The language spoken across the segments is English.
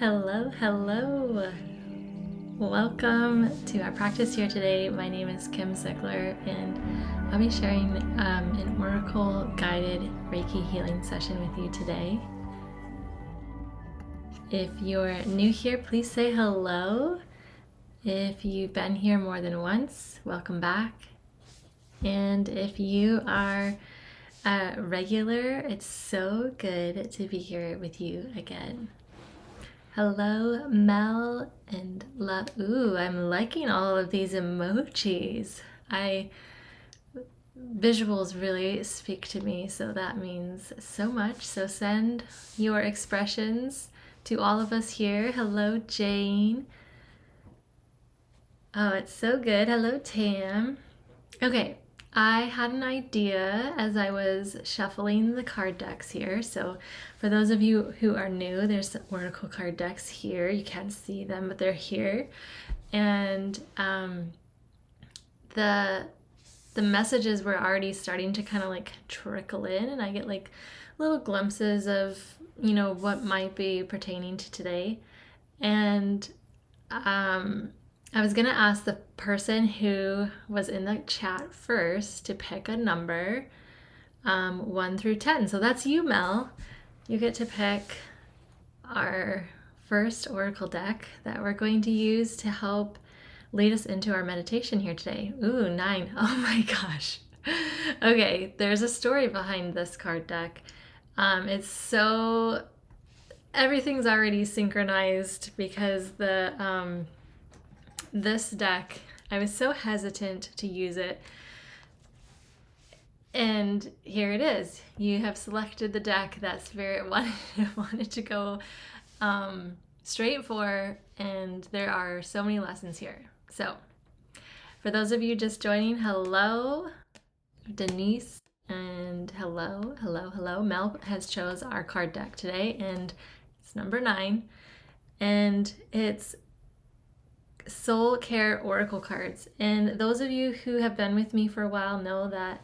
Hello, hello. Welcome to our practice here today. My name is Kim Zeigler, and I'll be sharing an Oracle guided Reiki healing session with you today. If you're new here, please say hello. If you've been here more than once, welcome back. And if you are a regular, it's so good to be here with you again. Hello, Mel and love. Ooh, I'm liking all of these emojis. Visuals really speak to me, so that means so much. So send your expressions to all of us here. Hello, Jane. Oh, it's so good. Hello, Tam. Okay, I had an idea as I was shuffling the card decks here. So for those of you who are new, there's Oracle card decks here. You can't see them, but they're here. And the messages were already starting to kind of like trickle in, and I get like little glimpses of, what might be pertaining to today. And I was going to ask the person who was in the chat first to pick a number, 1 through 10. So that's you, Mel. You get to pick our first Oracle deck that we're going to use to help lead us into our meditation here today. Ooh, 9. Oh my gosh. Okay, there's a story behind this card deck. Everything's already synchronized because this deck, I was so hesitant to use it. And here it is. You have selected the deck that Spirit wanted to go straight for, and there are so many lessons here. So, for those of you just joining, hello, Denise, and hello. Mel has chose our card deck today, and it's number 9, and it's Soul Care Oracle cards. And those of you who have been with me for a while know that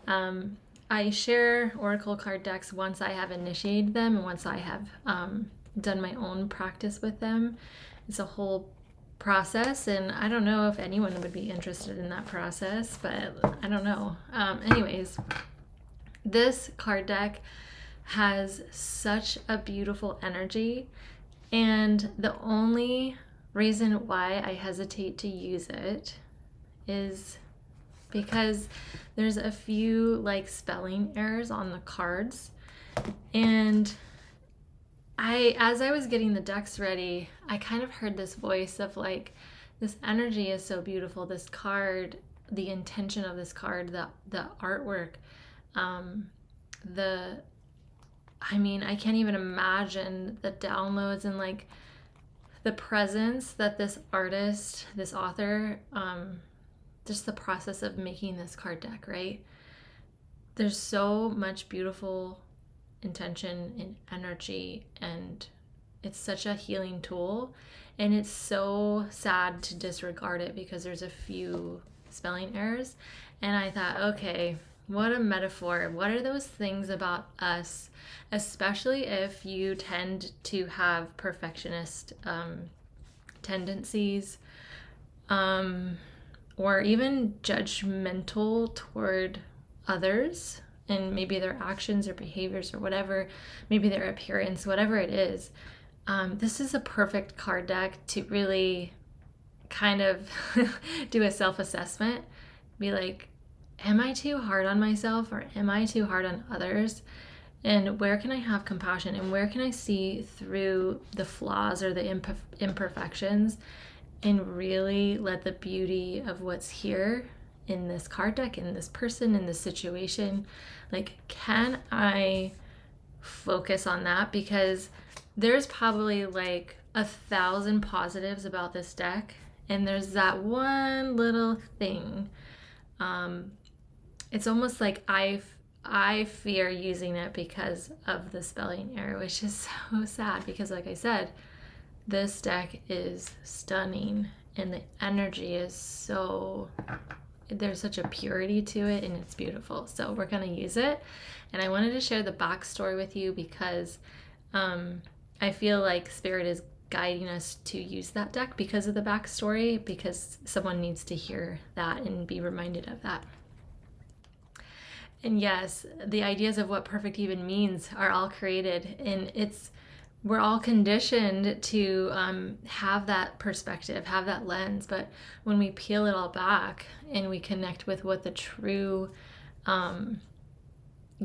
I share Oracle card decks once I have initiated them and once I have done my own practice with them. It's a whole process, and I don't know if anyone would be interested in that process, but I don't know. Anyways, this card deck has such a beautiful energy, and the only reason why I hesitate to use it is because there's a few like spelling errors on the cards. And as I was getting the decks ready, I kind of heard this voice of like, this energy is so beautiful, this card, the intention of this card, the artwork, I can't even imagine the downloads and like the presence that this artist, this author, just the process of making this card deck, right? There's so much beautiful intention and energy, and it's such a healing tool, and it's so sad to disregard it because there's a few spelling errors. And I thought, okay, what a metaphor. What are those things about us, especially if you tend to have perfectionist tendencies, or even judgmental toward others, and maybe their actions or behaviors or whatever, maybe their appearance, whatever it is. This is a perfect card deck to really kind of do a self-assessment, be like, am I too hard on myself, or am I too hard on others? And where can I have compassion, and where can I see through the flaws or the imperfections and really let the beauty of what's here in this card deck, in this person, in this situation, like, can I focus on that? Because there's probably like 1,000 positives about this deck, and there's that one little thing. It's almost like I fear using it because of the spelling error, which is so sad because, like I said, this deck is stunning, and the energy is there's such a purity to it, and it's beautiful. So we're going to use it. And I wanted to share the backstory with you because I feel like Spirit is guiding us to use that deck because of the backstory, because someone needs to hear that and be reminded of that. And yes, the ideas of what perfect even means are all created, and we're all conditioned to have that perspective, have that lens. But when we peel it all back and we connect with what the true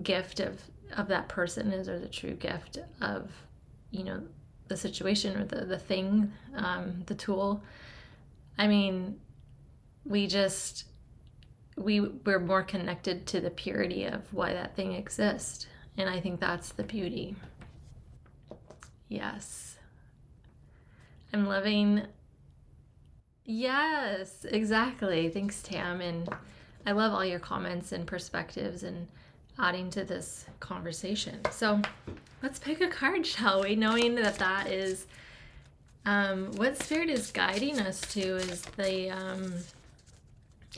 gift of that person is, or the true gift of, the situation or the thing, the tool, I mean, we're more connected to the purity of why that thing exists. And I think that's the beauty. Yes. I'm loving. Yes, exactly. Thanks, Tam. And I love all your comments and perspectives and adding to this conversation. So let's pick a card, shall we? Knowing that is what Spirit is guiding us to is the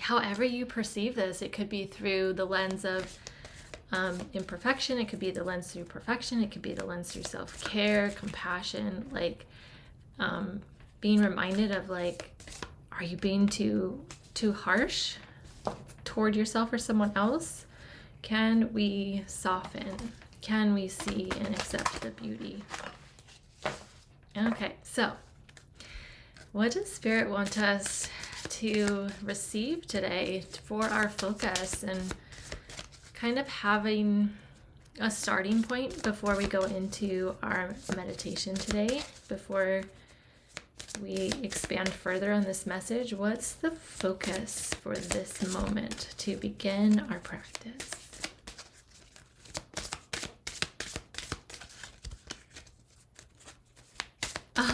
however you perceive this. It could be through the lens of imperfection. It could be the lens through perfection. It could be the lens through self-care, compassion, like being reminded of, like, are you being too harsh toward yourself or someone else? Can we soften? Can we see and accept the beauty? Okay, so what does Spirit want us to receive today for our focus, and kind of having a starting point before we go into our meditation today, before we expand further on this message? What's the focus for this moment to begin our practice?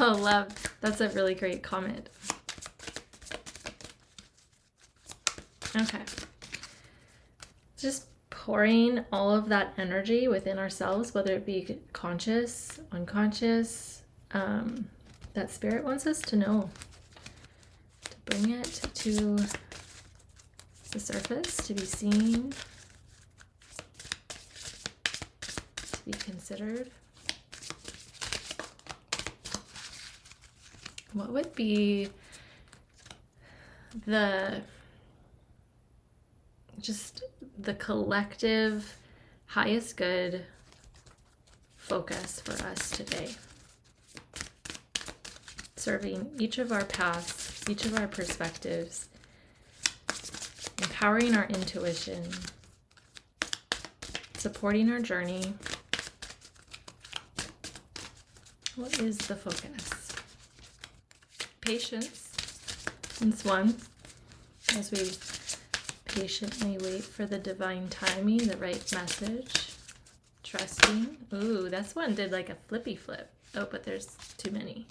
Oh, love. That's a really great comment. Okay. Just pouring all of that energy within ourselves, whether it be conscious, unconscious, that Spirit wants us to know, to bring it to the surface, to be seen, to be considered. What would be the collective highest good focus for us today? Serving each of our paths, each of our perspectives, empowering our intuition, supporting our journey. What is the focus? Patience. It's one, as we patiently wait for the divine timing, the right message. Trusting. Ooh, this one did like a flippy flip. Oh, but there's too many.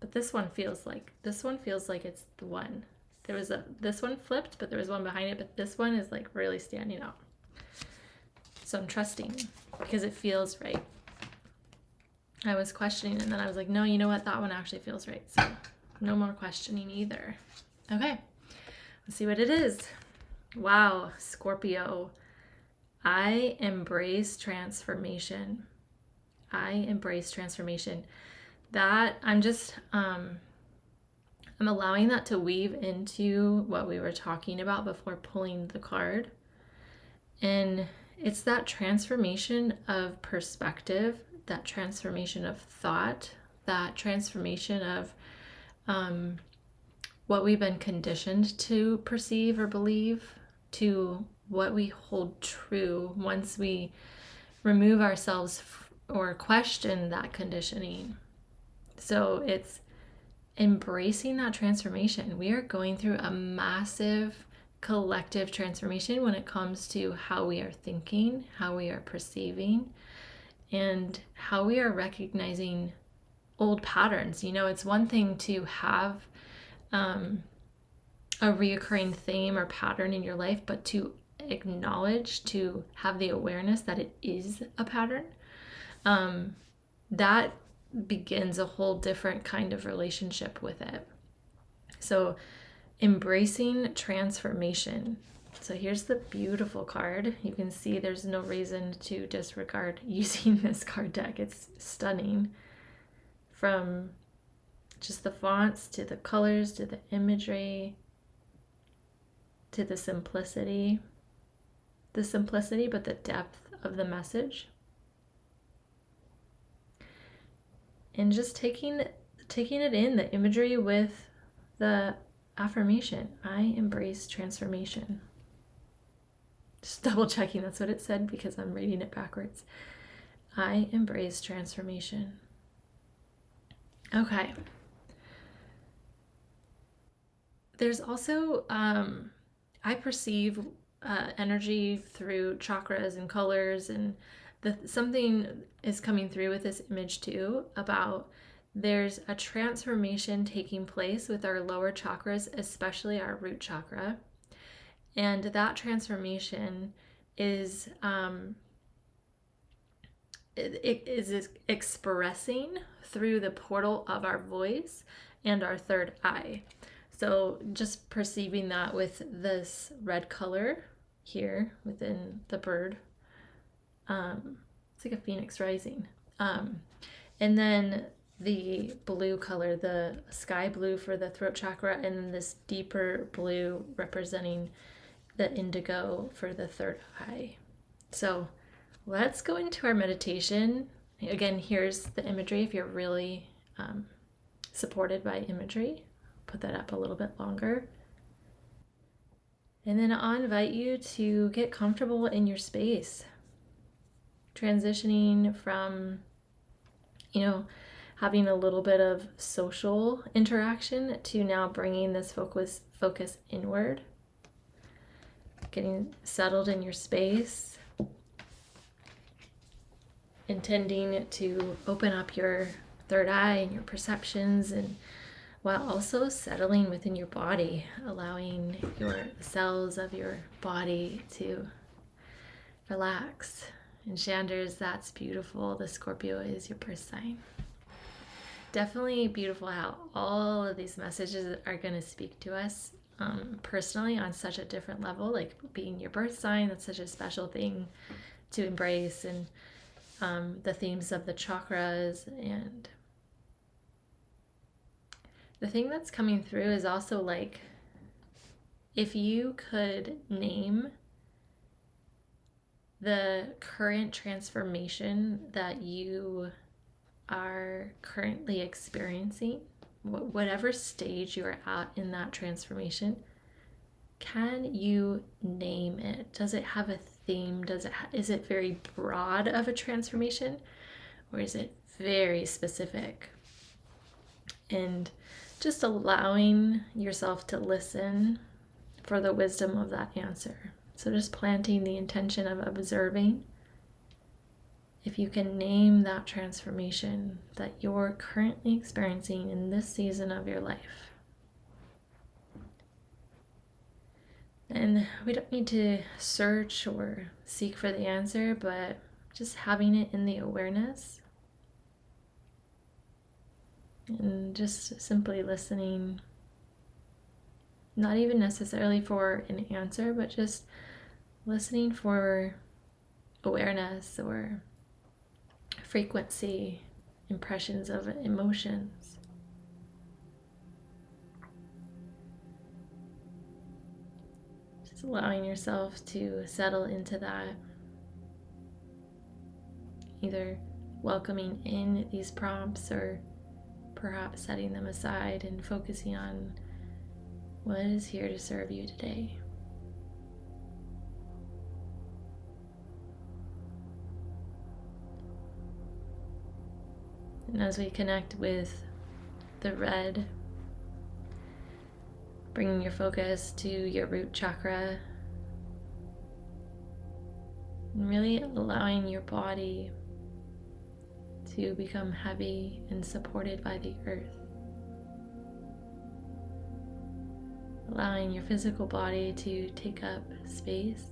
But this one feels like it's the one. This one flipped, but there was one behind it, but this one is like really standing out. So I'm trusting because it feels right. I was questioning, and then I was like, no, you know what? That one actually feels right. So no more questioning either. Okay, let's see what it is. Wow, Scorpio. I embrace transformation. I embrace transformation. That I'm allowing that to weave into what we were talking about before pulling the card. And it's that transformation of perspective, that transformation of thought, that transformation of what we've been conditioned to perceive or believe, to what we hold true once we remove ourselves or question that conditioning. So it's embracing that transformation. We are going through a massive collective transformation when it comes to how we are thinking, how we are perceiving, and how we are recognizing old patterns. It's one thing to have a reoccurring theme or pattern in your life, but to acknowledge, to have the awareness that it is a pattern, that begins a whole different kind of relationship with it. So embracing transformation. So here's the beautiful card. You can see there's no reason to disregard using this card deck. It's stunning. from just the fonts to the colors to the imagery to the simplicity, but the depth of the message. And just taking it in, the imagery with the affirmation, I embrace transformation. Just double checking that's what it said because I'm reading it backwards. I embrace transformation. Okay. There's also, I perceive energy through chakras and colors, and something is coming through with this image too about there's a transformation taking place with our lower chakras, especially our root chakra. And that transformation is it is expressing through the portal of our voice and our third eye. So just perceiving that with this red color here within the bird, it's like a phoenix rising. And then the blue color, the sky blue for the throat chakra, and then this deeper blue representing the indigo for the third eye. So let's go into our meditation. Again, here's the imagery if you're really supported by imagery. Put that up a little bit longer. And then I'll invite you to get comfortable in your space. Transitioning from, having a little bit of social interaction to now bringing this focus inward. Getting settled in your space. Intending to open up your third eye and your perceptions, and while also settling within your body, allowing your cells of your body to relax. And Chanders, that's beautiful. The Scorpio is your birth sign. Definitely beautiful how all of these messages are going to speak to us personally on such a different level, like being your birth sign. That's such a special thing to embrace, and the themes of the chakras. And the thing that's coming through is also like, if you could name the current transformation that you are currently experiencing, whatever stage you're at in that transformation, can you name it? Does it have a theme? Is it very broad of a transformation, or is it very specific? And just allowing yourself to listen for the wisdom of that answer. So just planting the intention of observing. If you can name that transformation that you're currently experiencing in this season of your life. And we don't need to search or seek for the answer, but just having it in the awareness. And just simply listening, not even necessarily for an answer, but just listening for awareness or frequency, impressions of emotions. Just allowing yourself to settle into that, either welcoming in these prompts or perhaps setting them aside and focusing on what is here to serve you today. And as we connect with the red, bringing your focus to your root chakra, and really allowing your body to become heavy and supported by the earth. Allowing your physical body to take up space.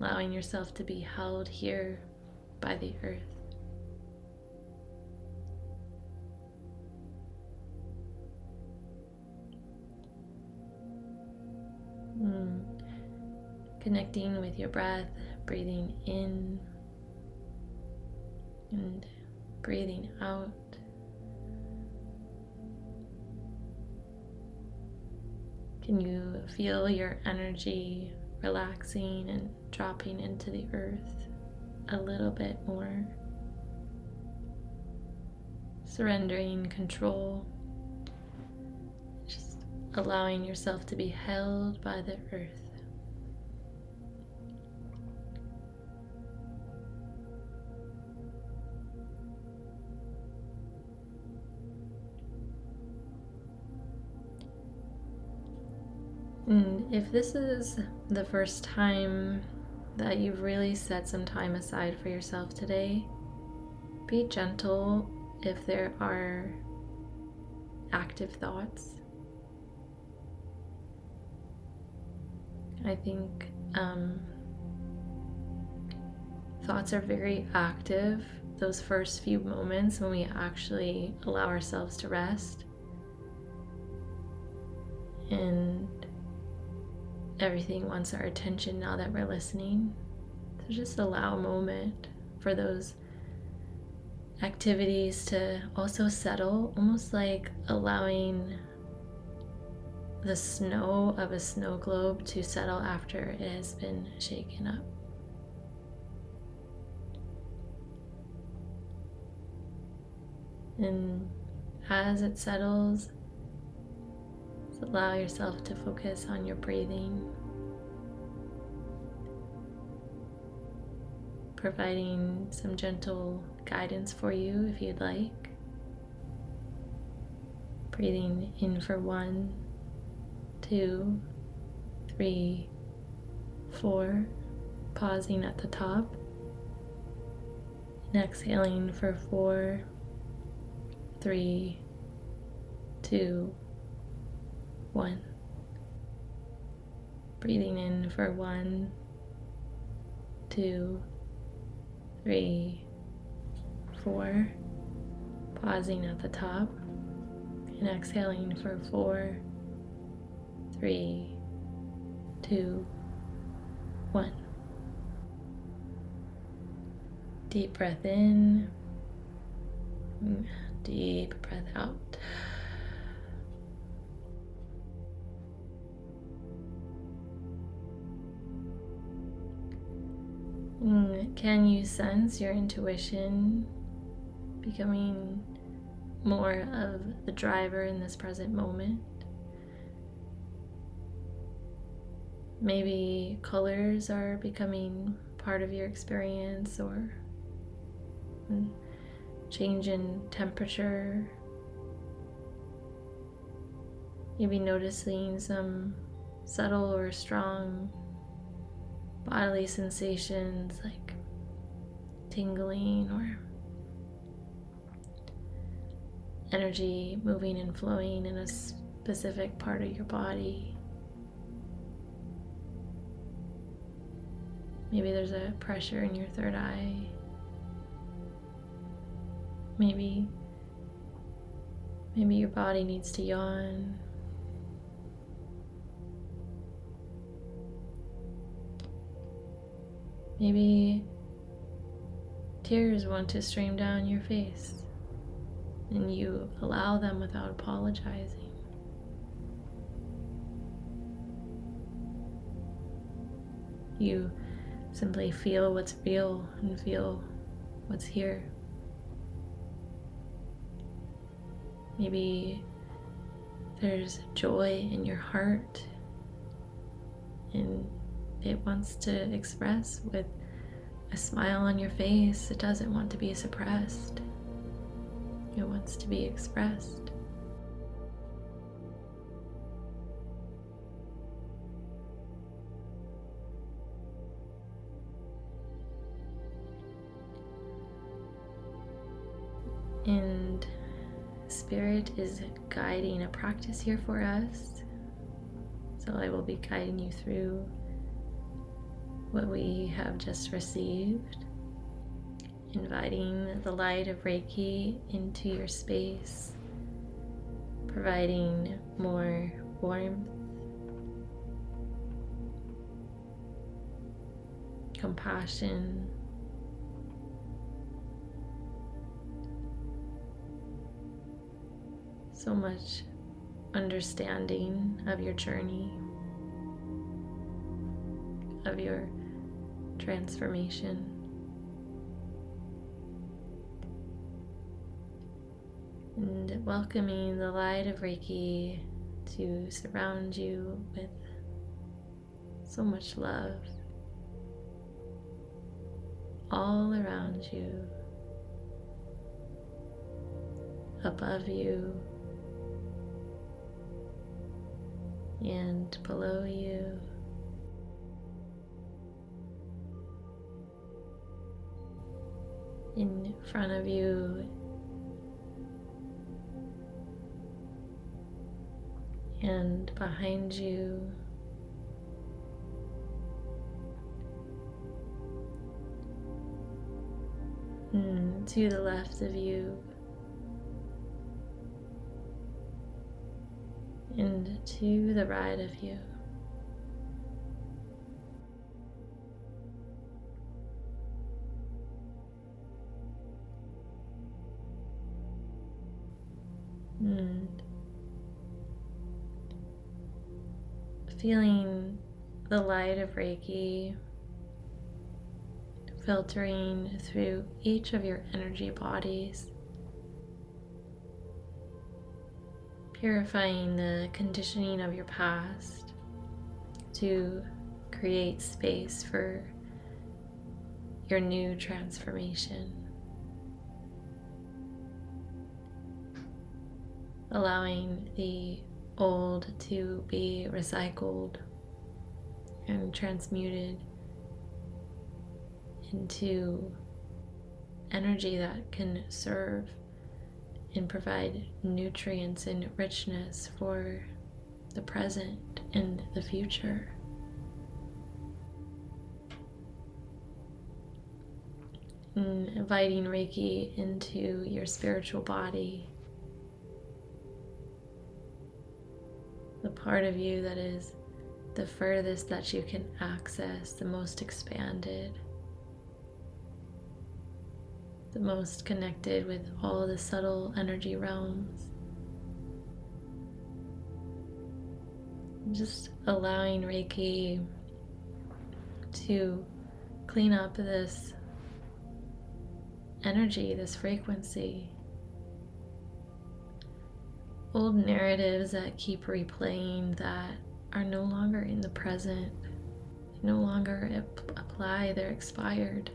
Allowing yourself to be held here by the earth. Connecting with your breath, breathing in And breathing out. Can you feel your energy relaxing and dropping into the earth a little bit more? Surrendering control, just allowing yourself to be held by the earth. And if this is the first time that you've really set some time aside for yourself today, be gentle if there are active thoughts. I think thoughts are very active those first few moments when we actually allow ourselves to rest. And everything wants our attention now that we're listening. So just allow a moment for those activities to also settle, almost like allowing the snow of a snow globe to settle after it has been shaken up. And as it settles, allow yourself to focus on your breathing, providing some gentle guidance for you if you'd like. Breathing in for 1, 2, 3, 4, pausing at the top, and exhaling for 4, 3, 2, 1. Breathing in for 1, 2, 3, 4. Pausing at the top and exhaling for 4, 3, 2, 1. Deep breath in, deep breath out. Can you sense your intuition becoming more of the driver in this present moment? Maybe colors are becoming part of your experience, or change in temperature. Maybe noticing some subtle or strong bodily sensations like tingling or energy moving and flowing in a specific part of your body. Maybe there's a pressure in your third eye. Maybe your body needs to yawn. Maybe tears want to stream down your face, and you allow them without apologizing. You simply feel what's real and feel what's here. Maybe there's joy in your heart, and it wants to express with a smile on your face. It doesn't want to be suppressed. It wants to be expressed. And Spirit is guiding a practice here for us. So I will be guiding you through what we have just received, inviting the light of Reiki into your space, providing more warmth, compassion, so much understanding of your journey, of your transformation. And welcoming the light of Reiki to surround you with so much love all around you, above you, and below you. In front of you and behind you. And to the left of you. And to the right of you. And feeling the light of Reiki filtering through each of your energy bodies, purifying the conditioning of your past to create space for your new transformation. Allowing the old to be recycled and transmuted into energy that can serve and provide nutrients and richness for the present and the future. And inviting Reiki into your spiritual body, the part of you that is the furthest that you can access, the most expanded, the most connected with all the subtle energy realms. Just allowing Reiki to clean up this energy, this frequency. Old narratives that keep replaying that are no longer in the present, no longer apply, they're expired.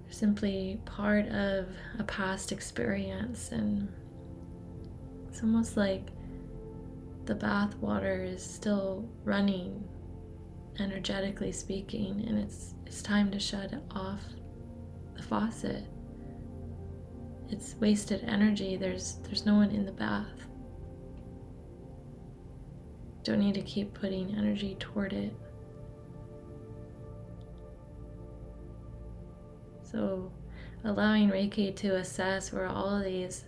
They're simply part of a past experience, and it's almost like the bath water is still running, energetically speaking, and it's time to shut off the faucet. It's wasted energy. There's no one in the bath. Don't need to keep putting energy toward it. So allowing Reiki to assess where all of these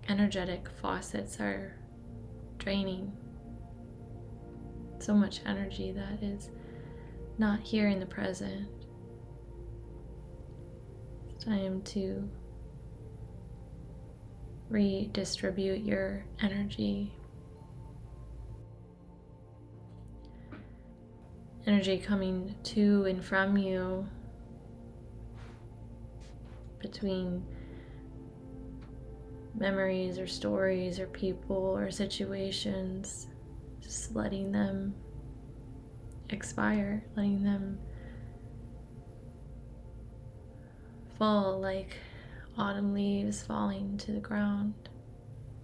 energetic faucets are draining so much energy that is not here in the present. It's time to redistribute your energy. Energy coming to and from you between memories or stories or people or situations, just letting them expire, letting them fall like autumn leaves falling to the ground.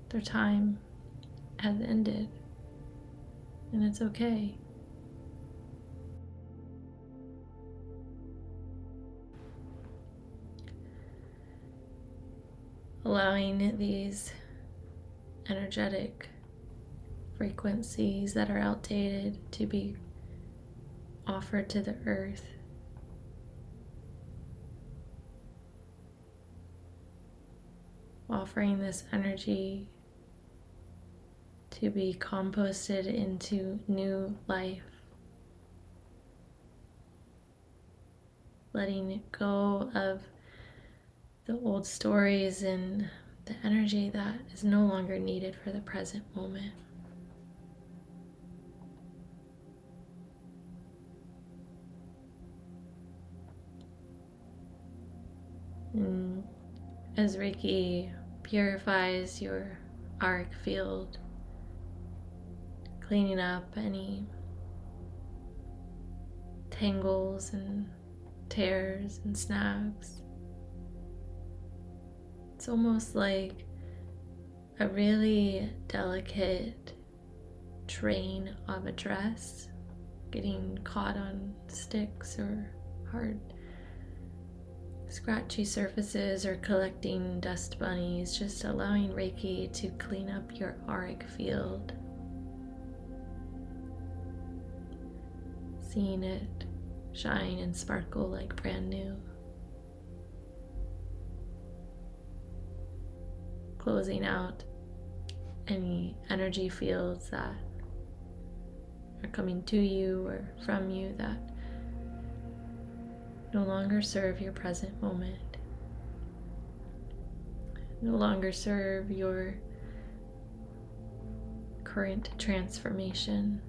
Their time has ended, and it's okay. Allowing these energetic frequencies that are outdated to be offered to the earth. Offering this energy to be composted into new life. Letting go of the old stories and the energy that is no longer needed for the present moment. And as Reiki purifies your auric field, cleaning up any tangles and tears and snags, it's almost like a really delicate train of a dress getting caught on sticks or hard scratchy surfaces or collecting dust bunnies, just allowing Reiki to clean up your auric field. Seeing it shine and sparkle like brand new. Closing out any energy fields that are coming to you or from you that no longer serve your present moment, no longer serve your current transformation.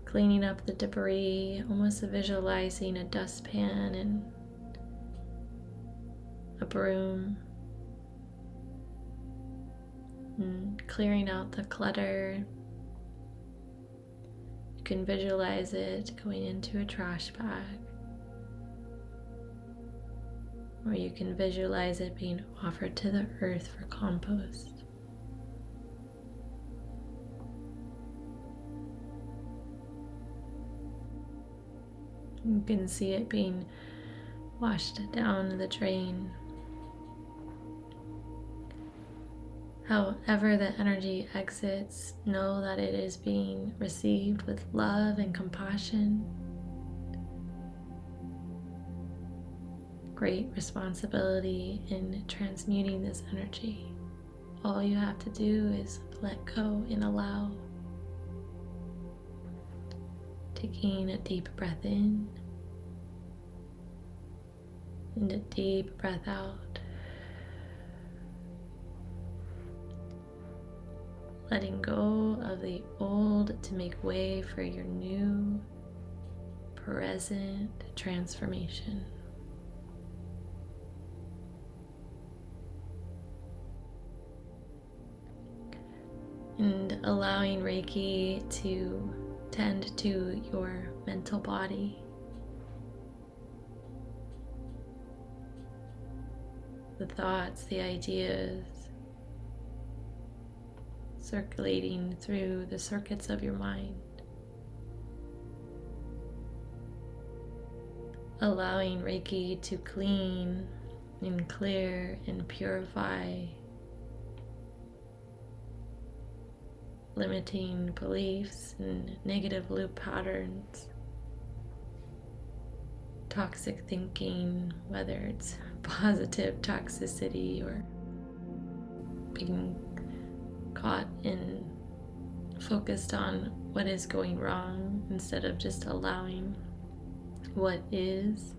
Cleaning up the debris, almost visualizing a dustpan and a broom, and clearing out the clutter. You can visualize it going into a trash bag, or you can visualize it being offered to the earth for compost. You can see it being washed down the drain. However the energy exits, know that it is being received with love and compassion. Great responsibility in transmuting this energy. All you have to do is let go and allow. Taking a deep breath in and a deep breath out. Letting go of the old to make way for your new, present transformation. And allowing Reiki to tend to your mental body. The thoughts, the ideas, circulating through the circuits of your mind. Allowing Reiki to clean and clear and purify limiting beliefs and negative loop patterns, toxic thinking, whether it's positive toxicity or being caught in focused on what is going wrong instead of just allowing what is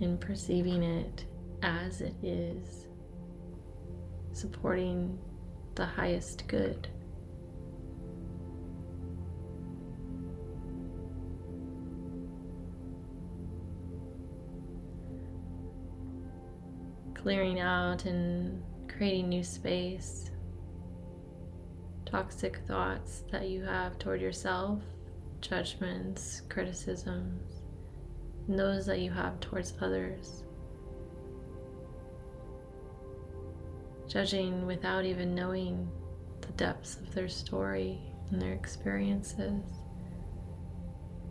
and perceiving it as it is, supporting the highest good. Clearing out and creating new space. Toxic thoughts that you have toward yourself, judgments, criticisms, and those that you have towards others. Judging without even knowing the depths of their story and their experiences.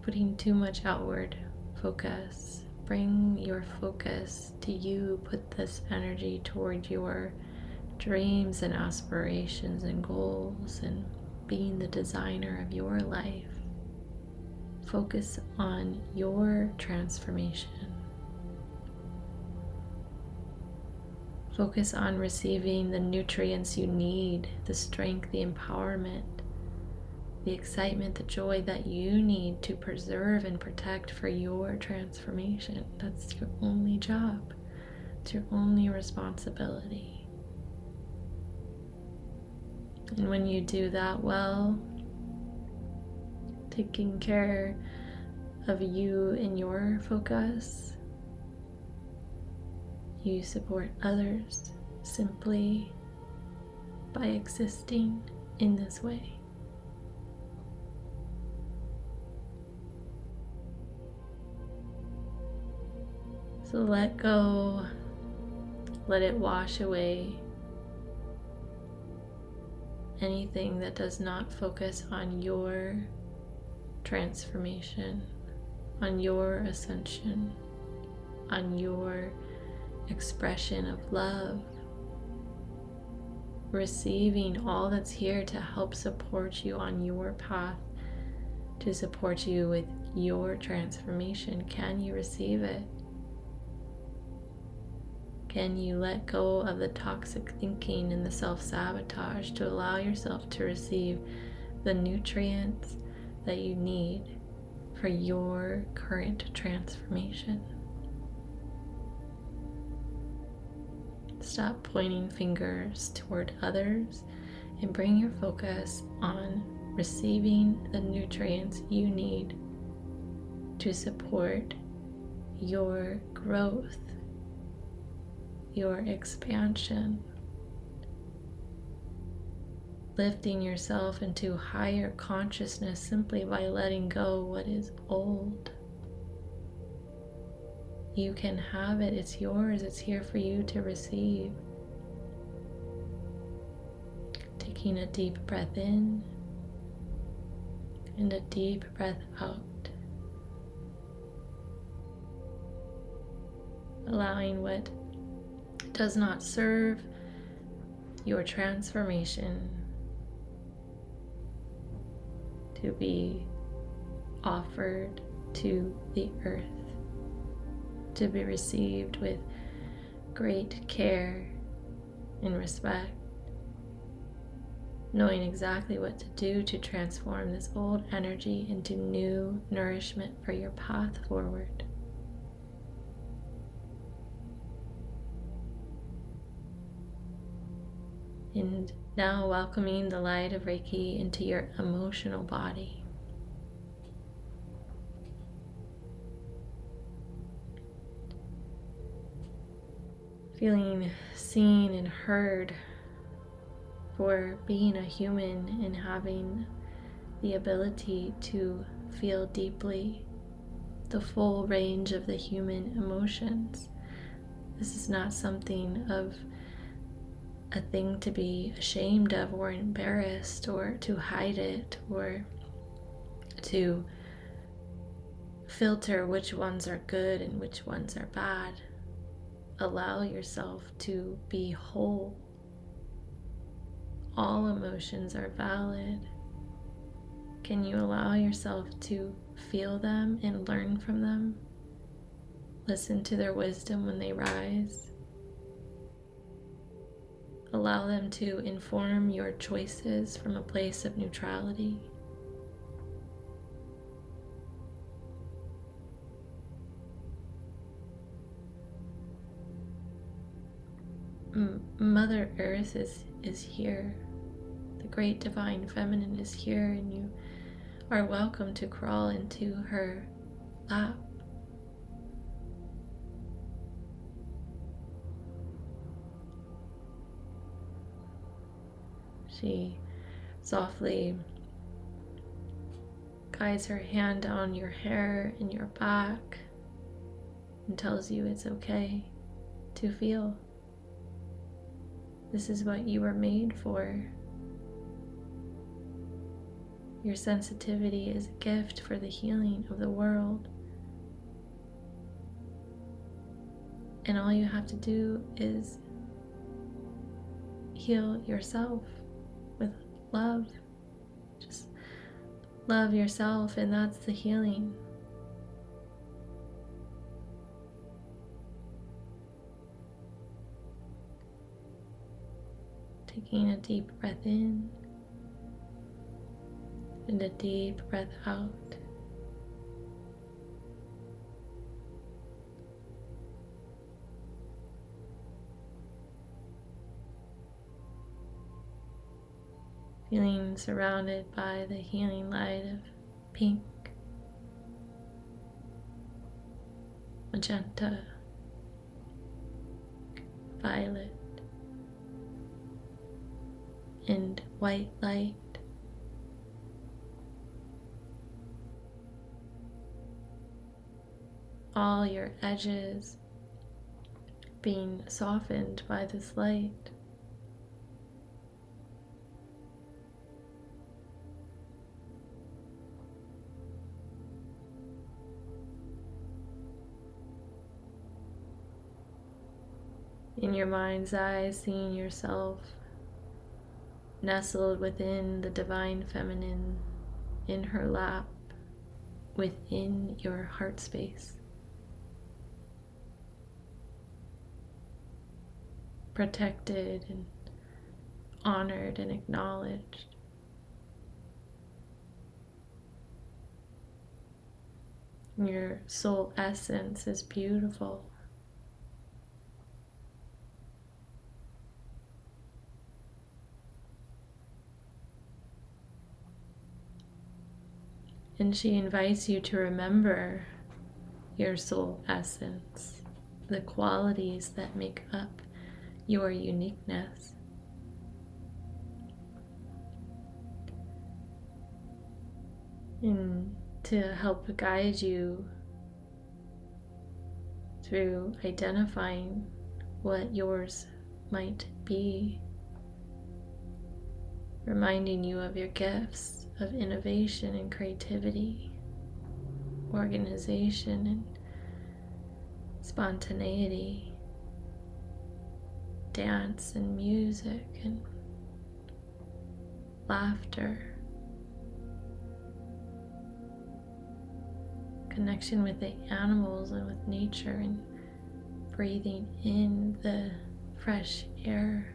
Putting too much outward focus. Bring your focus to you. Put this energy toward your dreams and aspirations and goals and being the designer of your life. Focus on your transformation. Focus on receiving the nutrients you need, the strength, the empowerment the excitement, the joy that you need to preserve and protect for your transformation. That's your only job. It's your only responsibility. And when you do that well, taking care of you and your focus, you support others simply by existing in this way. So let go, let it wash away anything that does not focus on your transformation, on your ascension, on your expression of love, receiving all that's here to help support you on your path, to support you with your transformation. Can you receive it? Can you let go of the toxic thinking and the self-sabotage to allow yourself to receive the nutrients that you need for your current transformation? Stop pointing fingers toward others and bring your focus on receiving the nutrients you need to support your growth, your expansion, lifting yourself into higher consciousness simply by letting go what is old. You can have it, it's yours, it's here for you to receive. Taking a deep breath in and a deep breath out. Allowing what does not serve your transformation to be offered to the earth, to be received with great care and respect, knowing exactly what to do to transform this old energy into new nourishment for your path forward. And now welcoming the light of Reiki into your emotional body. Feeling seen and heard for being a human and having the ability to feel deeply the full range of the human emotions. This is not something of a thing to be ashamed of or embarrassed or to hide it or to filter which ones are good and which ones are bad. Allow yourself to be whole. All emotions are valid. Can you allow yourself to feel them and learn from them? Listen to their wisdom when they rise. Allow them to inform your choices from a place of neutrality. Mother Earth is here. The great divine feminine is here, and you are welcome to crawl into her lap. She softly guides her hand down your hair and your back and tells you it's okay to feel. This is what you were made for. Your sensitivity is a gift for the healing of the world. And all you have to do is heal yourself with love. Just love yourself, and that's the healing. Taking a deep breath in And a deep breath out. Feeling surrounded by the healing light of pink, magenta, violet, and white light. All your edges being softened by this light. In your mind's eye, seeing yourself nestled within the divine feminine, in her lap, within your heart space. Protected and honored and acknowledged. Your soul essence is beautiful. And she invites you to remember your soul essence, the qualities that make up your uniqueness. And to help guide you through identifying what yours might be, reminding you of your gifts of innovation and creativity, organization and spontaneity, dance and music and laughter, connection with the animals and with nature, and breathing in the fresh air.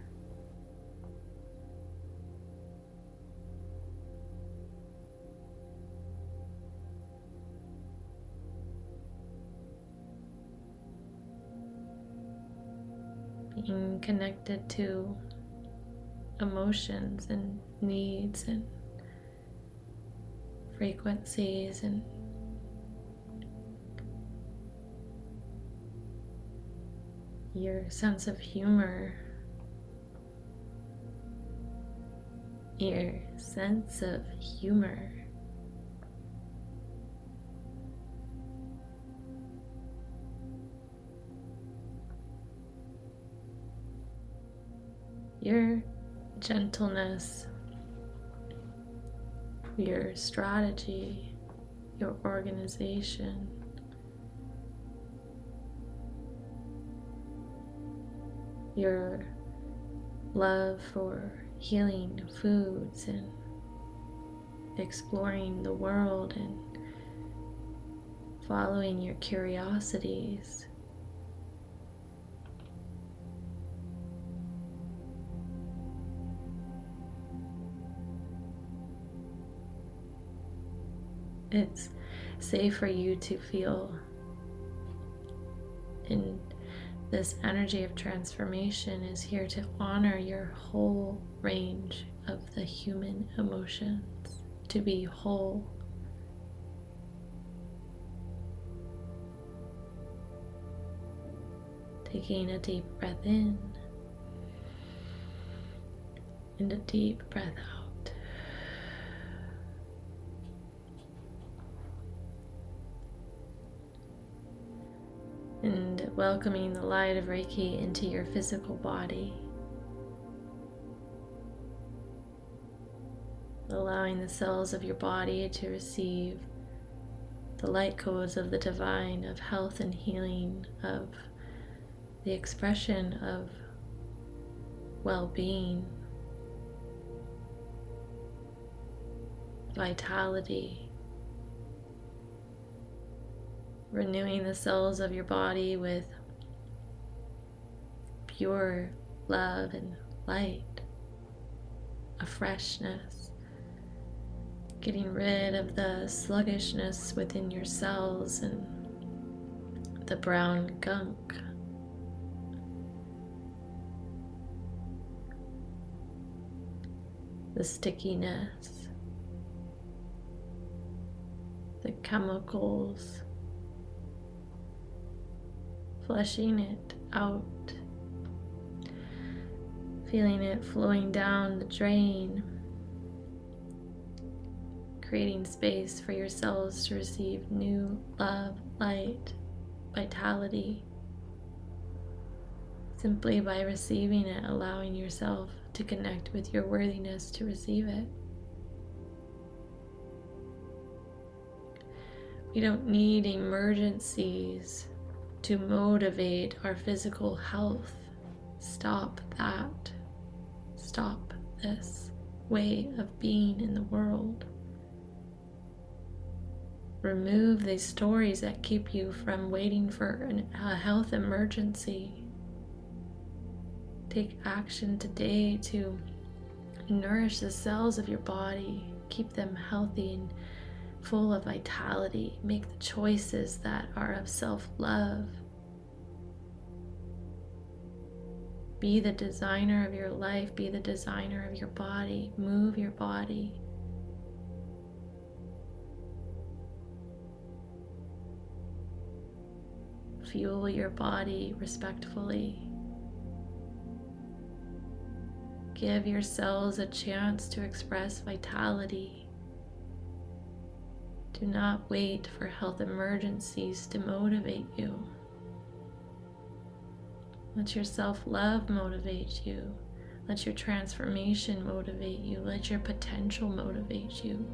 Being connected to emotions and needs and frequencies and your sense of humor, your sense of humor. Your gentleness, your strategy, your organization, your love for healing foods and exploring the world and following your curiosities. It's safe for you to feel in this energy of transformation is here to honor your whole range of the human emotions, to be whole. Taking a deep breath in and a deep breath out. And welcoming the light of Reiki into your physical body. Allowing the cells of your body to receive the light codes of the divine, of health and healing, of the expression of well-being, vitality. Renewing the cells of your body with pure love and light, a freshness, Getting rid of the sluggishness within your cells and the brown gunk. The stickiness, the chemicals, flushing it out, feeling it flowing down the drain, creating space for your cells to receive new love, light, vitality. Simply by receiving it, allowing yourself to connect with your worthiness to receive it. We don't need emergencies to motivate our physical health. Stop that. Stop this way of being in the world. Remove these stories that keep you from waiting for a health emergency. Take action today to nourish the cells of your body, keep them healthy and full of vitality. Make the choices that are of self-love. Be the designer of your life, be the designer of your body. Move your body. Fuel your body respectfully. Give your cells a chance to express vitality. Do not wait for health emergencies to motivate you. Let your self-love motivate you. Let your transformation motivate you. Let your potential motivate you.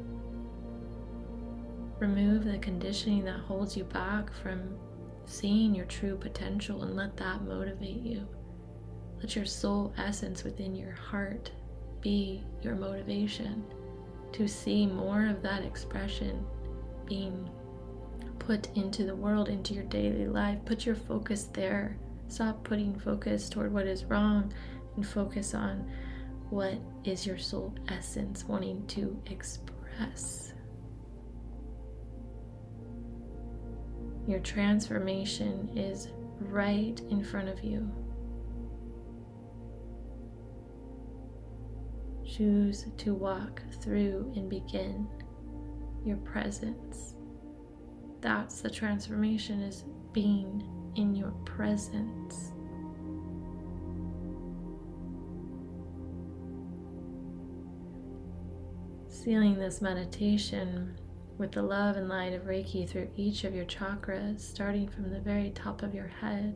Remove the conditioning that holds you back from seeing your true potential and let that motivate you. Let your soul essence within your heart be your motivation to see more of that expression being put into the world, into your daily life. Put your focus there. Stop putting focus toward what is wrong and focus on what is your soul essence wanting to express. Your transformation is right in front of you. Choose to walk through and begin your presence. That's the transformation, is being in your presence. Sealing this meditation with the love and light of Reiki through each of your chakras, starting from the very top of your head.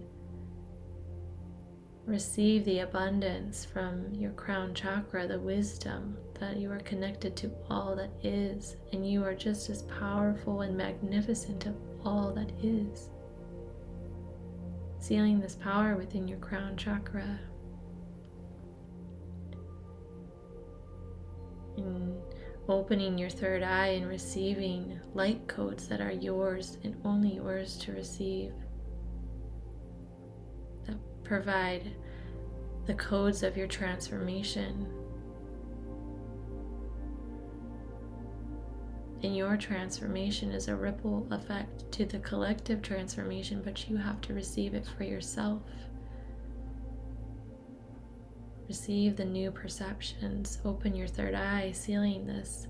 Receive the abundance from your crown chakra, the wisdom that you are connected to all that is, and you are just as powerful and magnificent of all that is. Sealing this power within your crown chakra. And opening your third eye and receiving light codes that are yours and only yours to receive. That provide the codes of your transformation. And your transformation is a ripple effect to the collective transformation, but you have to receive it for yourself. Receive the new perceptions. Open your third eye, sealing this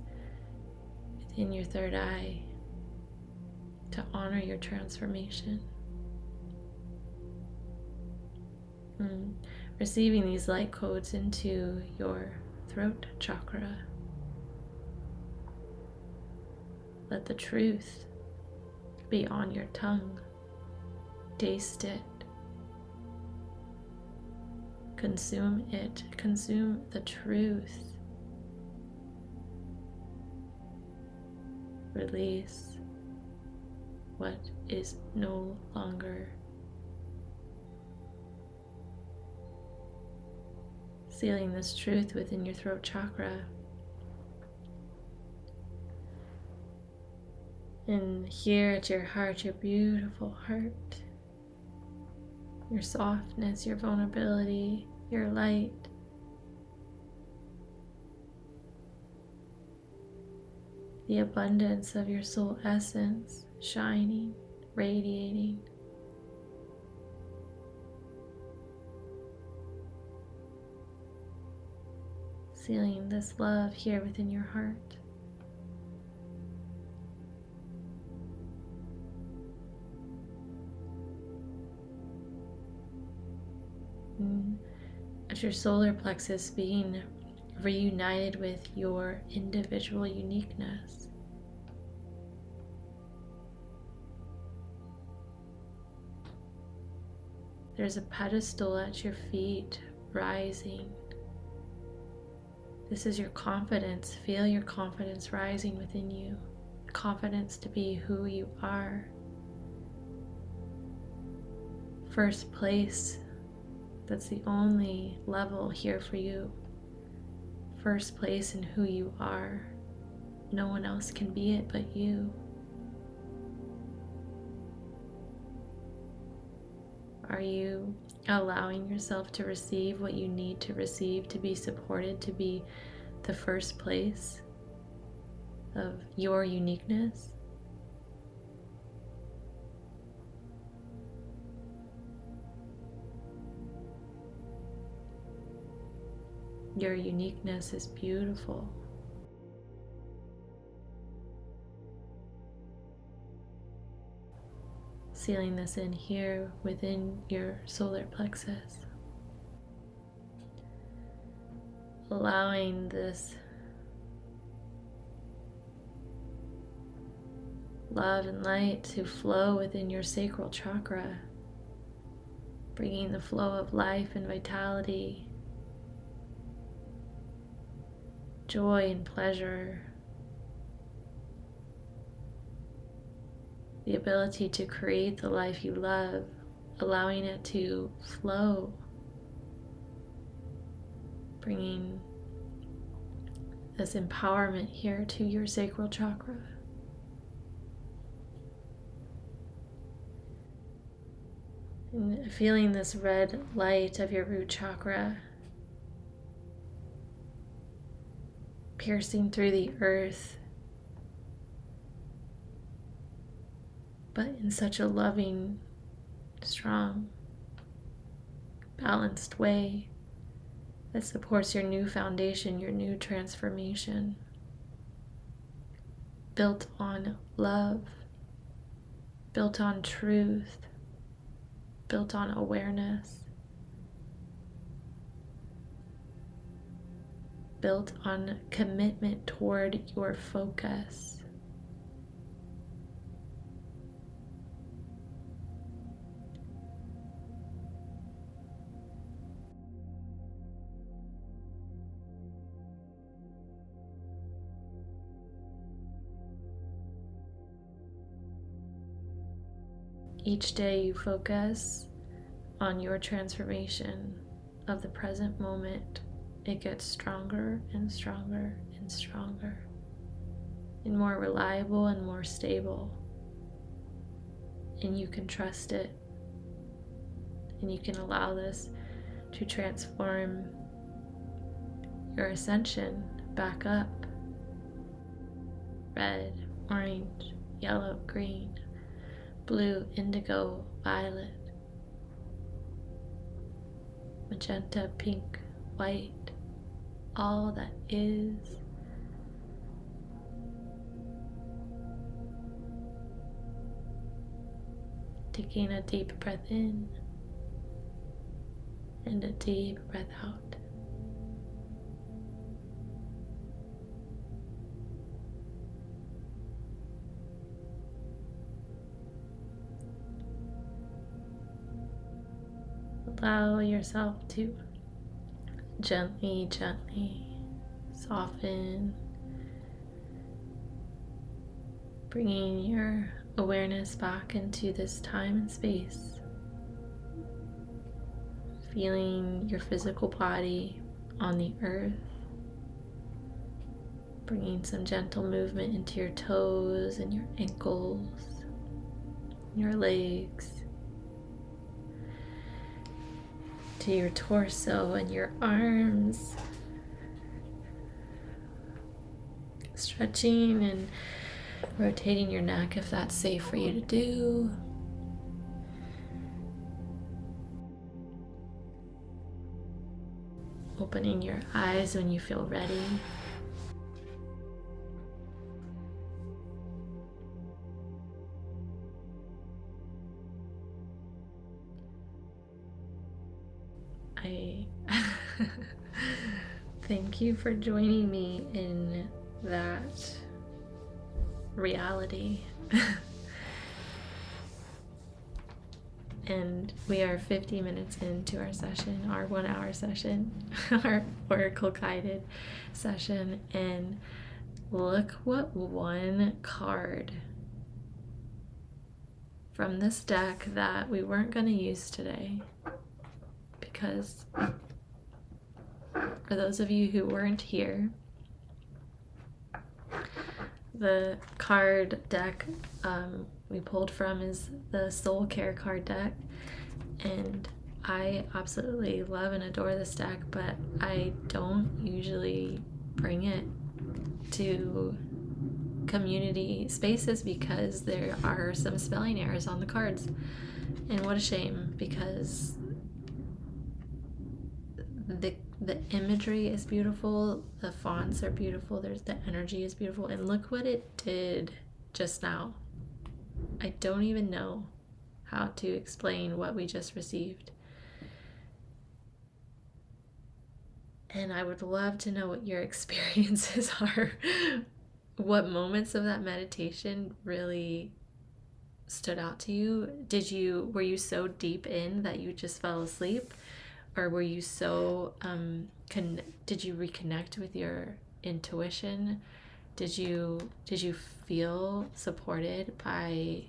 within your third eye to honor your transformation. Receiving these light codes into your throat chakra. Let the truth be on your tongue. Taste it. Consume it. Consume the truth. Release what is no longer. Sealing this truth within your throat chakra. And here at your heart, your beautiful heart, your softness, your vulnerability, your light. the abundance of your soul essence shining, radiating. Sealing this love here within your heart. And at your solar plexus being reunited with your individual uniqueness. There's a pedestal at your feet rising. This is your confidence. Feel your confidence rising within you. Confidence to be who you are. First place. That's the only level here for you. First place in who you are. No one else can be it but you. Are you allowing yourself to receive what you need to receive, to be supported, to be the first place of your uniqueness? Your uniqueness is beautiful. Sealing this in here within your solar plexus. Allowing this love and light to flow within your sacral chakra, bringing the flow of life and vitality, joy and pleasure, the ability to create the life you love, allowing it to flow, bringing this empowerment here to your sacral chakra. And feeling this red light of your root chakra piercing through the earth, but in such a loving, strong, balanced way that supports your new foundation, your new transformation, built on love, built on truth, built on awareness, built on commitment toward your focus. Each day you focus on your transformation of the present moment. It gets stronger and stronger and stronger, and more reliable and more stable. And you can trust it, and you can allow this to transform your ascension back up. Red, orange, yellow, green, blue, indigo, violet, magenta, pink, white, all that is. Taking a deep breath in and a deep breath out. Allow yourself to gently soften, bringing your awareness back into this time and space. Feeling your physical body on the earth, bringing some gentle movement into your toes and your ankles, your legs, to your torso and your arms. stretching and rotating your neck if that's safe for you to do. Opening your eyes when you feel ready. I thank you for joining me in that reality. And we are 50 minutes into our session, our 1 hour session, our oracle guided session, and look what one card from this deck that we weren't going to use today, because for those of you who weren't here, the card deck we pulled from is the Soul Care card deck, and I absolutely love and adore this deck, but I don't usually bring it to community spaces because there are some spelling errors on the cards, and what a shame, because the imagery is beautiful, the fonts are beautiful, the energy is beautiful, and look what it did just now. I don't even know how to explain what we just received. And I would love to know what your experiences are. What moments of that meditation really stood out to you? Were you so deep in that you just fell asleep? Or were you so, did you reconnect with your intuition? Did you feel supported by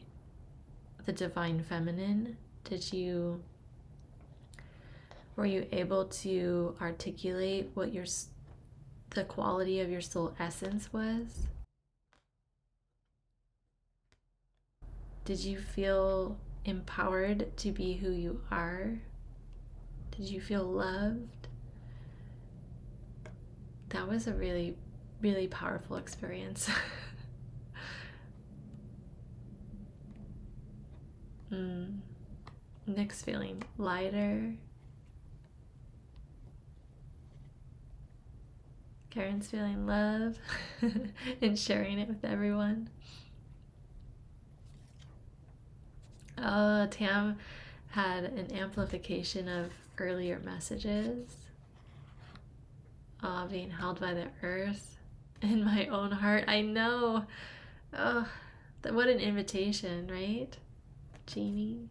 the divine feminine? Were you able to articulate what the quality of your soul essence was? Did you feel empowered to be who you are? Did you feel loved? That was a really, really powerful experience. Nick's feeling lighter. Karen's feeling love and sharing it with everyone. Oh, Tam had an amplification of earlier messages. Oh, being held by the earth in my own heart. I know. Oh, what an invitation, right? Jeannie.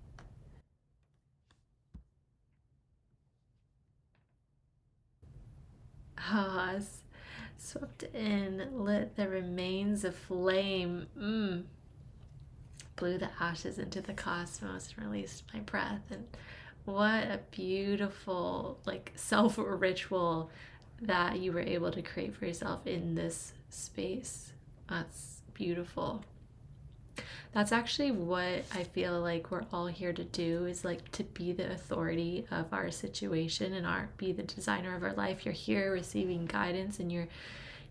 Oh, swept in, lit the remains of flame. Blew the ashes into the cosmos and released my breath. And what a beautiful, like, self-ritual that you were able to create for yourself in this space. That's beautiful. That's actually what I feel like we're all here to do, is like to be the authority of our situation and be the designer of our life. You're here receiving guidance and you're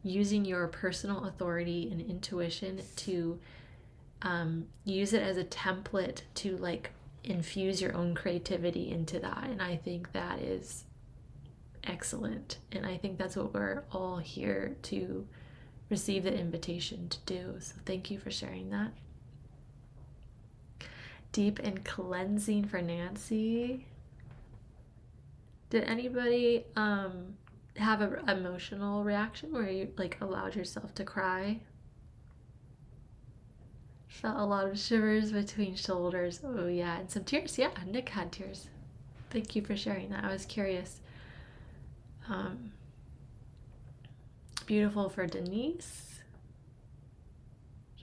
using your personal authority and intuition to use it as a template to like infuse your own creativity into that. And I think that is excellent. And I think that's what we're all here to receive the invitation to do. So thank you for sharing that. Deep and cleansing for Nancy. Did anybody have an emotional reaction where you like allowed yourself to cry? Felt a lot of shivers between shoulders. Oh yeah, and some tears. Yeah, Nick had tears. Thank you for sharing that. I was curious. Beautiful for Denise.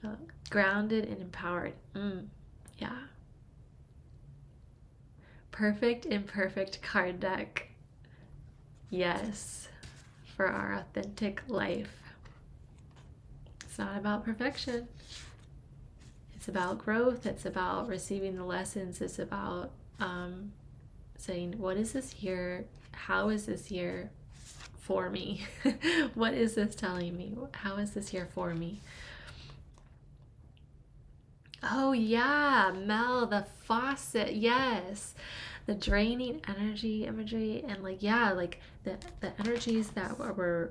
So, grounded and empowered. Yeah. Perfect imperfect card deck. Yes, for our authentic life. It's not about perfection. It's about growth. It's about receiving the lessons. It's about saying, what is this year? How is this year for me? What is this telling me? How is this here for me? Oh, yeah, Mel, the faucet. Yes. The draining energy imagery, and like, yeah, like the energies that we're,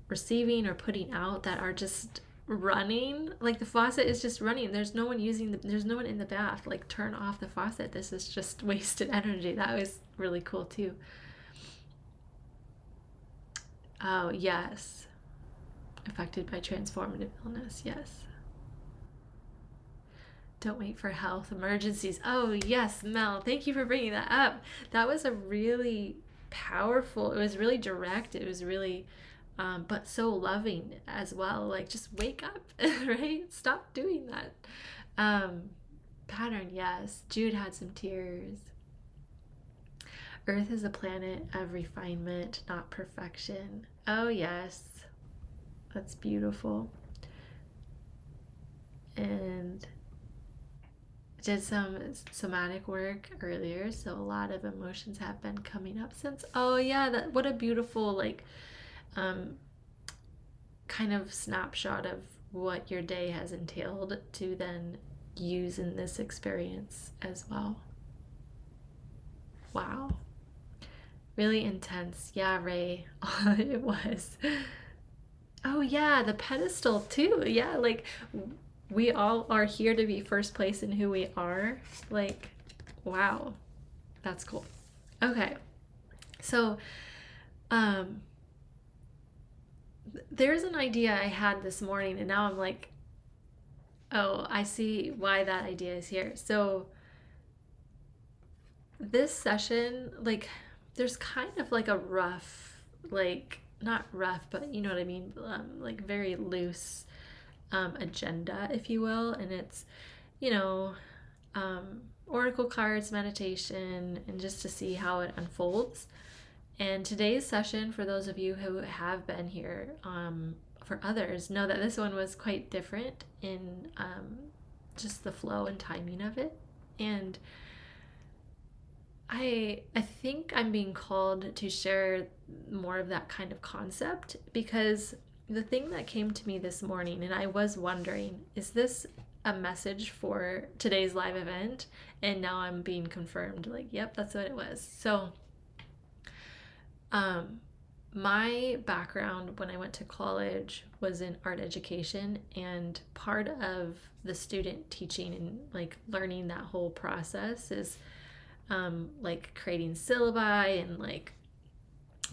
receiving or putting out that are just running. Like the faucet is just running. There's no one there's no one in the bath. Like, turn off the faucet. This is just wasted energy. That was really cool too. Oh, yes. Affected by transformative illness. Yes. Don't wait for health emergencies. Oh, yes, Mel. Thank you for bringing that up. That was a really powerful, it was really direct. It was really, but so loving as well. Like, just wake up, right? Stop doing that. Pattern, yes. Jude had some tears. Earth is a planet of refinement, not perfection. Oh, yes. That's beautiful. And did some somatic work earlier, so a lot of emotions have been coming up since. Oh yeah, what a beautiful, like, kind of snapshot of what your day has entailed to then use in this experience as well. Wow. Really intense. Yeah, Ray. It was. Oh yeah, the pedestal too. Yeah, like, we all are here to be first place in who we are. Like, wow. That's cool. Okay. So, there's an idea I had this morning, and now I'm like, oh, I see why that idea is here. So, this session, like, there's kind of like a rough, like, not rough, but you know what I mean, like, very loose agenda, if you will, and it's, you know, oracle cards, meditation, and just to see how it unfolds. And today's session, for those of you who have been here, for others, know that this one was quite different in just the flow and timing of it. And I think I'm being called to share more of that kind of concept, because the thing that came to me this morning, and I was wondering, is this a message for today's live event? And now I'm being confirmed, like, yep, that's what it was. So, my background when I went to college was in art education, and part of the student teaching and like learning that whole process is like creating syllabi and like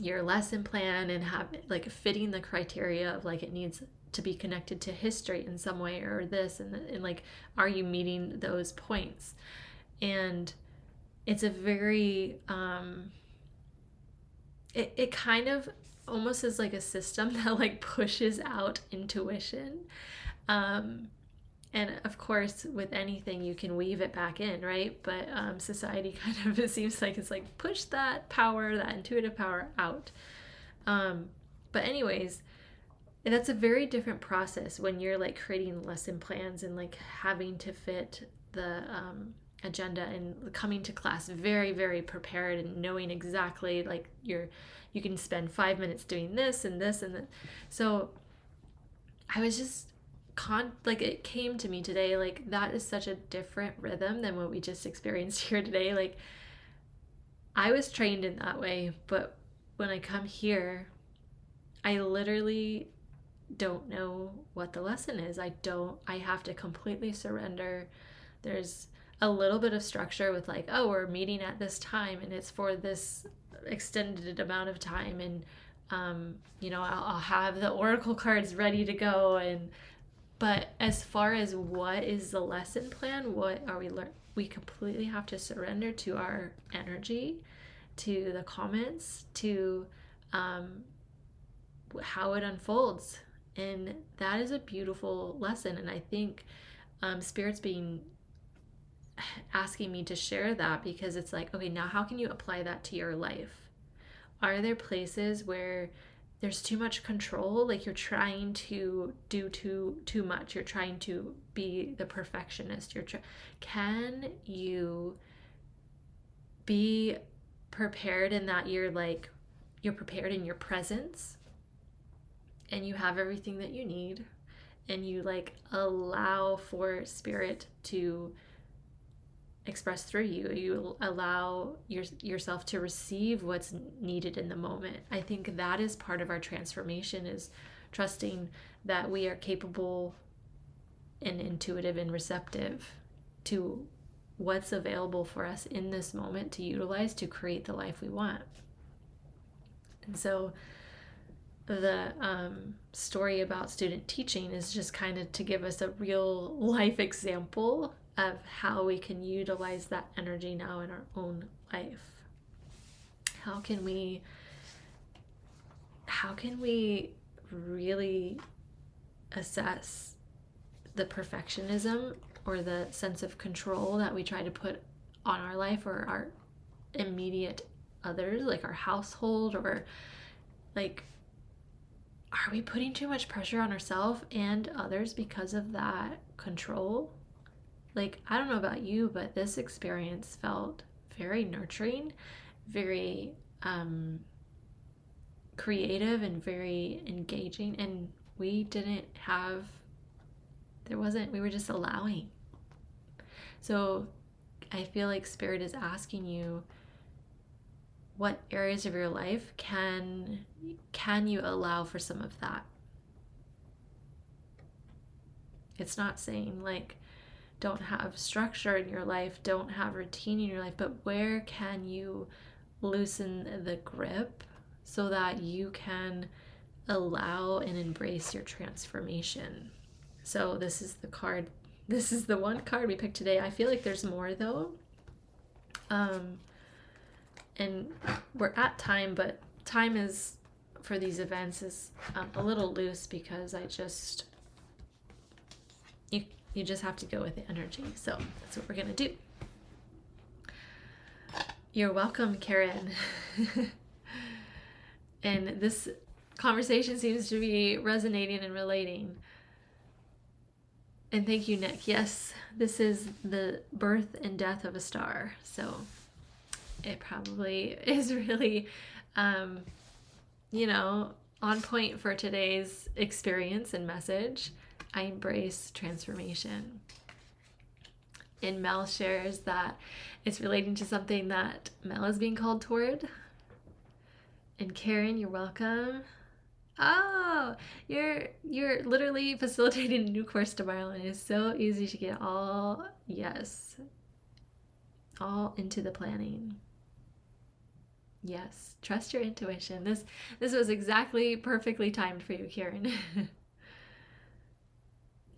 your lesson plan, and have like fitting the criteria of like it needs to be connected to history in some way, or this and like, are you meeting those points? And it's a very it kind of almost is like a system that like pushes out intuition. And of course, with anything, you can weave it back in, right? But society kind of, it seems like it's like push that power, that intuitive power out. But anyways, that's a very different process when you're like creating lesson plans and like having to fit the agenda and coming to class very, very prepared and knowing exactly like you can spend 5 minutes doing this and this and that. So I was just like, it came to me today, like, that is such a different rhythm than what we just experienced here today. Like, I was trained in that way, but when I come here, I literally don't know what the lesson is. I have to completely surrender. There's a little bit of structure with like, oh, we're meeting at this time and it's for this extended amount of time, and I'll have the oracle cards ready to go, but as far as what is the lesson plan, what are we learning, we completely have to surrender to our energy, to the comments, to how it unfolds. And that is a beautiful lesson. And I think Spirit's asking me to share that, because it's like, okay, now how can you apply that to your life? Are there places where there's too much control, like you're trying to do too much, you're trying to be the perfectionist, can you be prepared in that you're like, you're prepared in your presence, and you have everything that you need, and you like allow for spirit to express through you. You allow yourself to receive what's needed in the moment. I think that is part of our transformation, is trusting that we are capable and intuitive and receptive to what's available for us in this moment to utilize to create the life we want. And so the story about student teaching is just kind of to give us a real life example of how we can utilize that energy now in our own life. How can we really assess the perfectionism or the sense of control that we try to put on our life or our immediate others, like our household, or like, are we putting too much pressure on ourselves and others because of that control? Like, I don't know about you, but this experience felt very nurturing, very creative, and very engaging. And we were just allowing. So I feel like Spirit is asking you, what areas of your life can you allow for some of that? It's not saying like, don't have structure in your life, don't have routine in your life, but where can you loosen the grip so that you can allow and embrace your transformation? So this is the one card we picked today. I feel like there's more though. And we're at time, but time is, for these events, is a little loose because you just have to go with the energy. So that's what we're going to do. You're welcome, Karen. And this conversation seems to be resonating and relating. And thank you, Nick. Yes, this is the birth and death of a star. So it probably is really, on point for today's experience and message. I embrace transformation. And Mel shares that it's relating to something that Mel is being called toward. And Karen, you're welcome. Oh, you're literally facilitating a new course tomorrow, and it's so easy to get all into the planning. Yes, trust your intuition. This was exactly perfectly timed for you, Karen.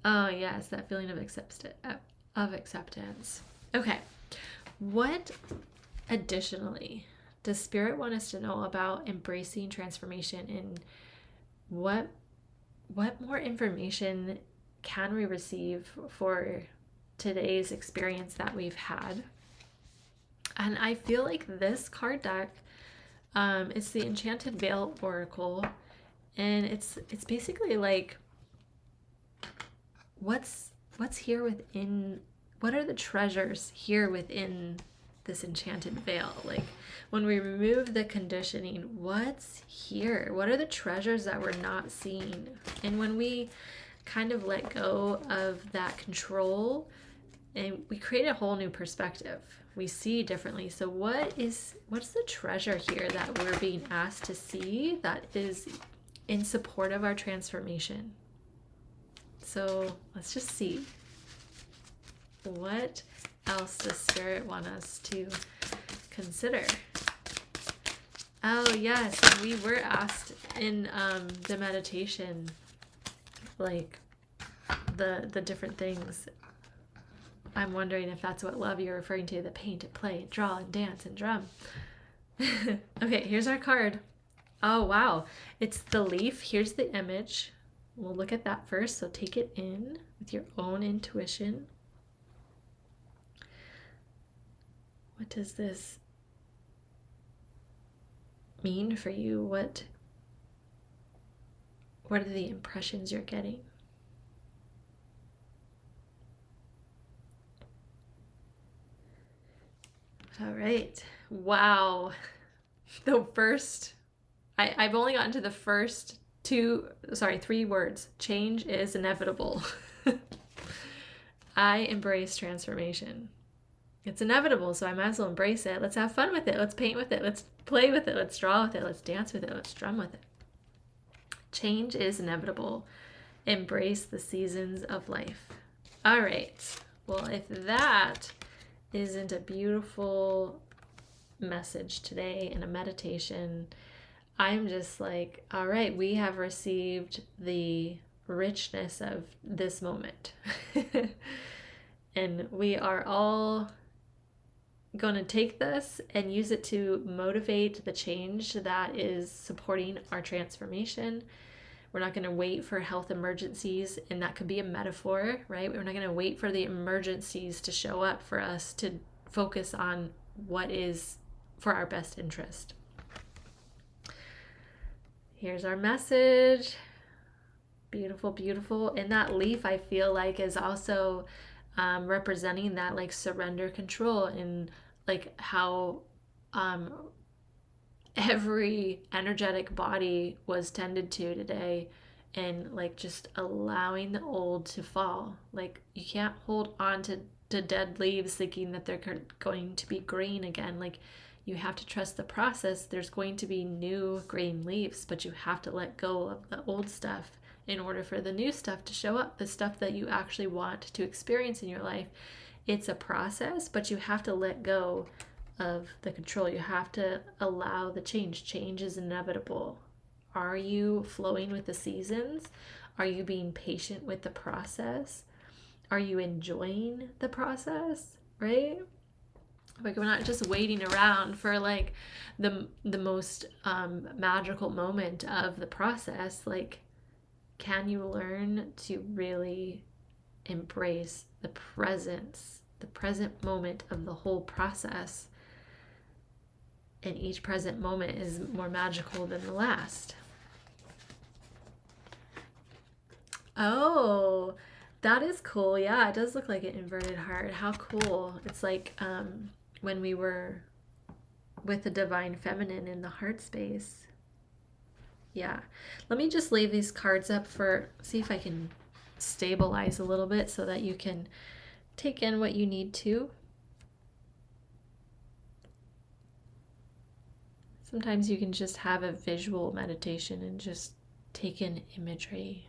Oh yes, that feeling of acceptance. Okay, what additionally does Spirit want us to know about embracing transformation, and what more information can we receive for today's experience that we've had? And I feel like this card deck, it's the Enchanted Veil Oracle, and it's basically like, what's here within, what are the treasures here within this enchanted veil? Like, when we remove the conditioning, what's here? What are the treasures that we're not seeing? And when we kind of let go of that control, and we create a whole new perspective, we see differently. So what's the treasure here that we're being asked to see that is in support of our transformation? So let's just see. What else does Spirit want us to consider? Oh yes, we were asked in the meditation, like the different things. I'm wondering if that's what love you're referring to, the paint and play and draw and dance and drum. Okay, here's our card. Oh wow, it's the leaf. Here's the image. We'll look at that first, so take it in with your own intuition. What does this mean for you? What are the impressions you're getting? All right. Wow. The first I've only gotten to the first three words. Change is inevitable. I embrace transformation. It's inevitable, so I might as well embrace it. Let's have fun with it. Let's paint with it. Let's play with it. Let's draw with it. Let's dance with it. Let's drum with it. Change is inevitable. Embrace the seasons of life. All right. Well, if that isn't a beautiful message today and a meditation, I'm just like, all right, we have received the richness of this moment. And we are all going to take this and use it to motivate the change that is supporting our transformation. We're not going to wait for health emergencies, and that could be a metaphor, right? We're not going to wait for the emergencies to show up for us to focus on what is for our best interest. Here's our message. Beautiful, beautiful. And that leaf, I feel like, is also representing that like surrender control, and like how every energetic body was tended to today, and like just allowing the old to fall. Like you can't hold on to dead leaves thinking that they're going to be green again. Like you have to trust the process. There's going to be new green leaves, but you have to let go of the old stuff in order for the new stuff to show up, the stuff that you actually want to experience in your life. It's a process, but you have to let go of the control. You have to allow the change. Change is inevitable. Are you flowing with the seasons? Are you being patient with the process? Are you enjoying the process, right? Like we're not just waiting around for like the most magical moment of the process. Like, can you learn to really embrace the presence, the present moment of the whole process? And each present moment is more magical than the last. Oh, that is cool. Yeah, it does look like an inverted heart. How cool. It's like when we were with the divine feminine in the heart space. Yeah. Let me just leave these cards up see if I can stabilize a little bit so that you can take in what you need to. Sometimes you can just have a visual meditation and just take in imagery,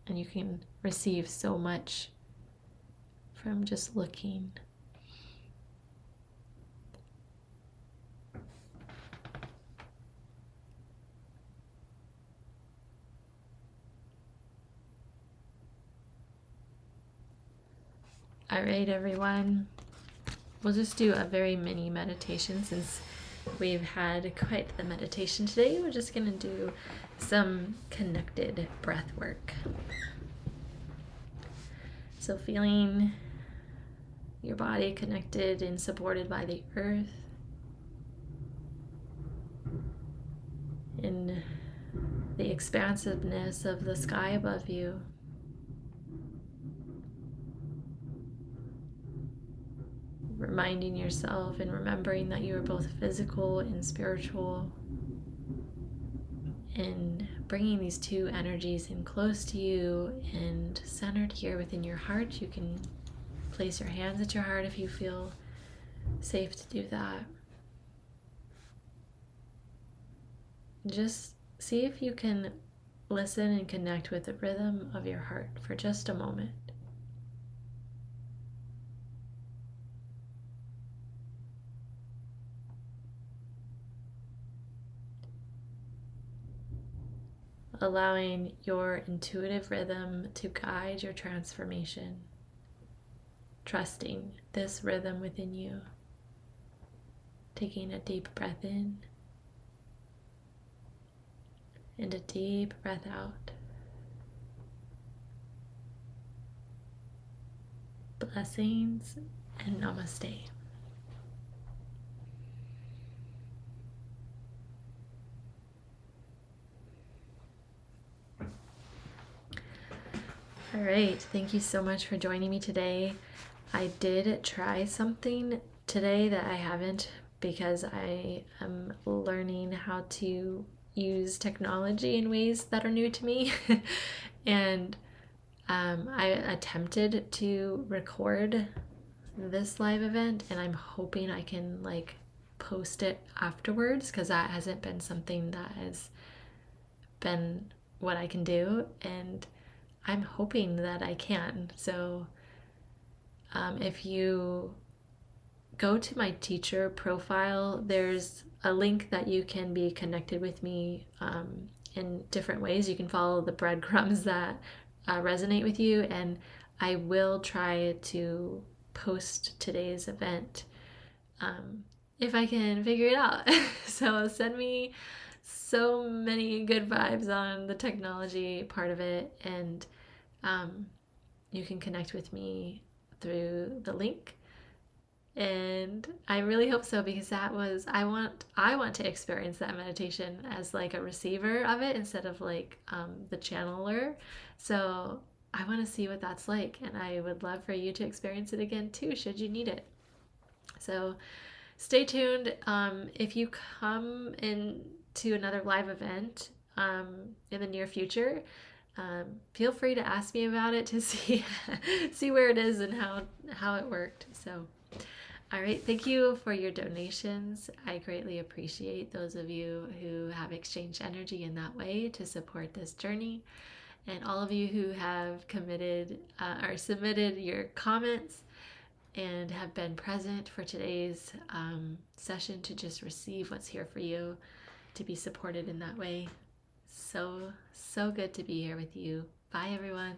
and you can receive so much from just looking. All right, everyone. We'll just do a very mini meditation since we've had quite the meditation today. We're just going to do some connected breath work. So feeling your body connected and supported by the earth, in the expansiveness of the sky above you. Reminding yourself and remembering that you are both physical and spiritual, and bringing these two energies in close to you and centered here within your heart. You can place your hands at your heart if you feel safe to do that. Just see if you can listen and connect with the rhythm of your heart for just a moment. Allowing your intuitive rhythm to guide your transformation. Trusting this rhythm within you. Taking a deep breath in and a deep breath out. Blessings and namaste. All right, thank you so much for joining me today. I did try something today that I haven't, because I am learning how to use technology in ways that are new to me. And I attempted to record this live event, and I'm hoping I can like post it afterwards, because that hasn't been something that has been what I can do, and I'm hoping that I can. So if you go to my teacher profile, there's a link that you can be connected with me in different ways. You can follow the breadcrumbs that resonate with you, and I will try to post today's event if I can figure it out. So send me so many good vibes on the technology part of it, and you can connect with me through the link. And I really hope so, because that was I want to experience that meditation as like a receiver of it instead of like the channeler. So I want to see what that's like, and I would love for you to experience it again too, should you need it. So stay tuned. If you come into another live event in the near future, feel free to ask me about it to see where it is and how it worked. So all right, thank you for your donations. I greatly appreciate those of you who have exchanged energy in that way to support this journey. And all of you who have committed or submitted your comments and have been present for today's session to just receive what's here for you, to be supported in that way. So good to be here with you. Bye, everyone.